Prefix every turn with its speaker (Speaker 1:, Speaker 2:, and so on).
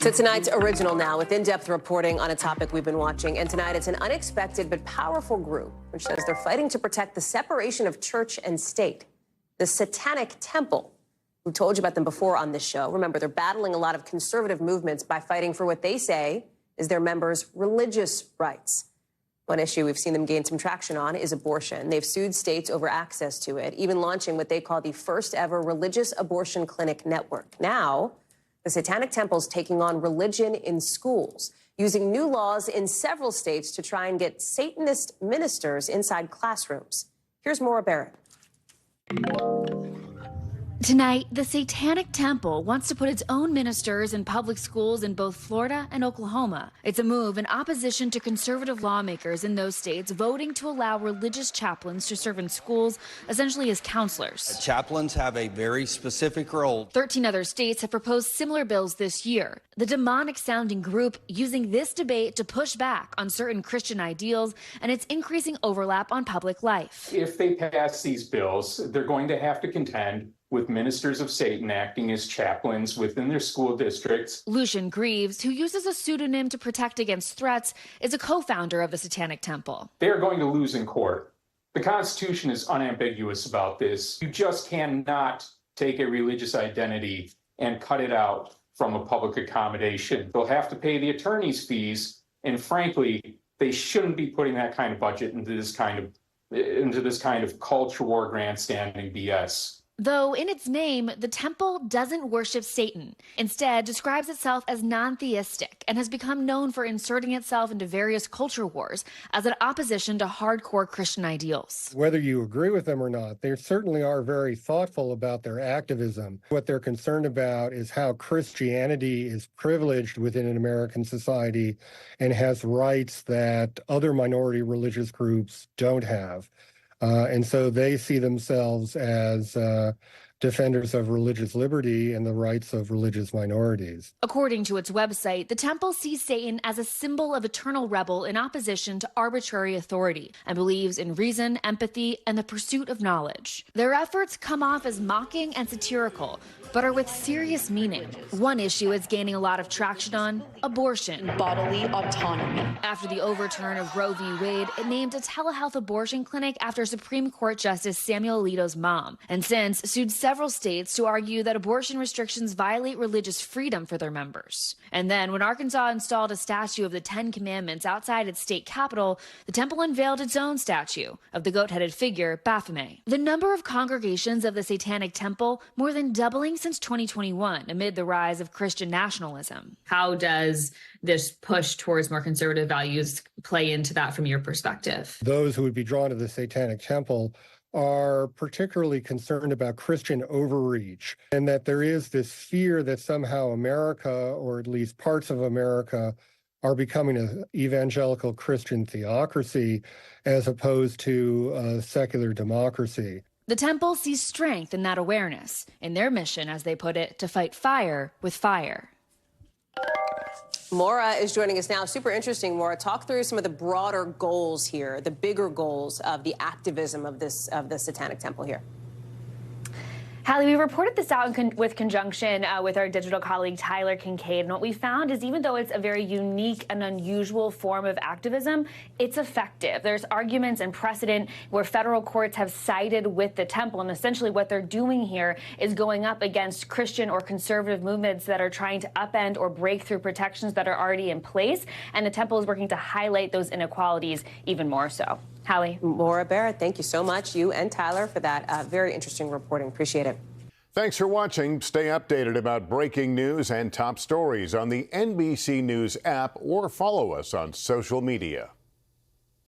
Speaker 1: To tonight's original now, with in-depth reporting on a topic we've been watching. And tonight, it's an unexpected but powerful group which says they're fighting to protect the separation of church and state. The Satanic Temple. We told you about them before on this show. Remember, they're battling a lot of conservative movements by fighting for what they say is their members' religious rights. One issue we've seen them gain some traction on is abortion. They've sued states over access to it, even launching what they call the first ever religious abortion clinic network. Now, the Satanic Temple's taking on religion in schools, using new laws in several states to try and get Satanist ministers inside classrooms. Here's Maura Barrett.
Speaker 2: Tonight, the Satanic Temple wants to put its own ministers in public schools in both Florida and Oklahoma. It's a move in opposition to conservative lawmakers in those states voting to allow religious chaplains to serve in schools, essentially as counselors.
Speaker 3: Chaplains have a very specific role.
Speaker 2: 13 other states have proposed similar bills this year. The demonic-sounding group using this debate to push back on certain Christian ideals and its increasing overlap on public life.
Speaker 4: If they pass these bills, they're going to have to contend with ministers of Satan acting as chaplains within their school districts.
Speaker 2: Lucian Greaves, who uses a pseudonym to protect against threats, is a co-founder of the Satanic Temple.
Speaker 4: They are going to lose in court. The Constitution is unambiguous about this. You just cannot take a religious identity and cut it out from a public accommodation. They'll have to pay the attorney's fees, and frankly, they shouldn't be putting that kind of budget into this kind of culture war grandstanding BS.
Speaker 2: Though in its name, the temple doesn't worship Satan. Instead, describes itself as non-theistic and has become known for inserting itself into various culture wars as an opposition to hardcore Christian ideals.
Speaker 5: Whether you agree with them or not, they certainly are very thoughtful about their activism. What they're concerned about is how Christianity is privileged within an American society and has rights that other minority religious groups don't have. And so they see themselves as defenders of religious liberty and the rights of religious minorities.
Speaker 2: According to its website, the temple sees Satan as a symbol of eternal rebel in opposition to arbitrary authority and believes in reason, empathy, and the pursuit of knowledge. Their efforts come off as mocking and satirical, but are with serious meaning. One issue is gaining a lot of traction on: abortion.
Speaker 6: Bodily autonomy.
Speaker 2: After the overturn of Roe v. Wade, it named a telehealth abortion clinic after Supreme Court Justice Samuel Alito's mom, and since sued several states to argue that abortion restrictions violate religious freedom for their members. And then, when Arkansas installed a statue of the Ten Commandments outside its state capitol, the temple unveiled its own statue of the goat-headed figure, Baphomet. The number of congregations of the Satanic Temple more than doubling since 2021 amid the rise of Christian nationalism.
Speaker 7: How does this push towards more conservative values play into that from your perspective?
Speaker 5: Those who would be drawn to the Satanic Temple are particularly concerned about Christian overreach, and that there is this fear that somehow America, or at least parts of America, are becoming an evangelical Christian theocracy as opposed to a secular democracy.
Speaker 2: The temple sees strength in that awareness, in their mission, as they put it, to fight fire with fire.
Speaker 1: Maura is joining us now. Super interesting, Maura. Talk through some of the broader goals here, the bigger goals of the activism of the Satanic Temple here.
Speaker 8: Hallie, we reported this out with conjunction with our digital colleague Tyler Kincaid, and what we found is even though it's a very unique and unusual form of activism, it's effective. There's arguments and precedent where federal courts have sided with the temple, and essentially what they're doing here is going up against Christian or conservative movements that are trying to upend or break through protections that are already in place, and the temple is working to highlight those inequalities even more so. Hallie.
Speaker 1: Maura Barrett, thank you so much, you and Tyler, for that very interesting reporting. Appreciate it.
Speaker 9: Thanks for watching. Stay updated about breaking news and top stories on the NBC News app or follow us on social media.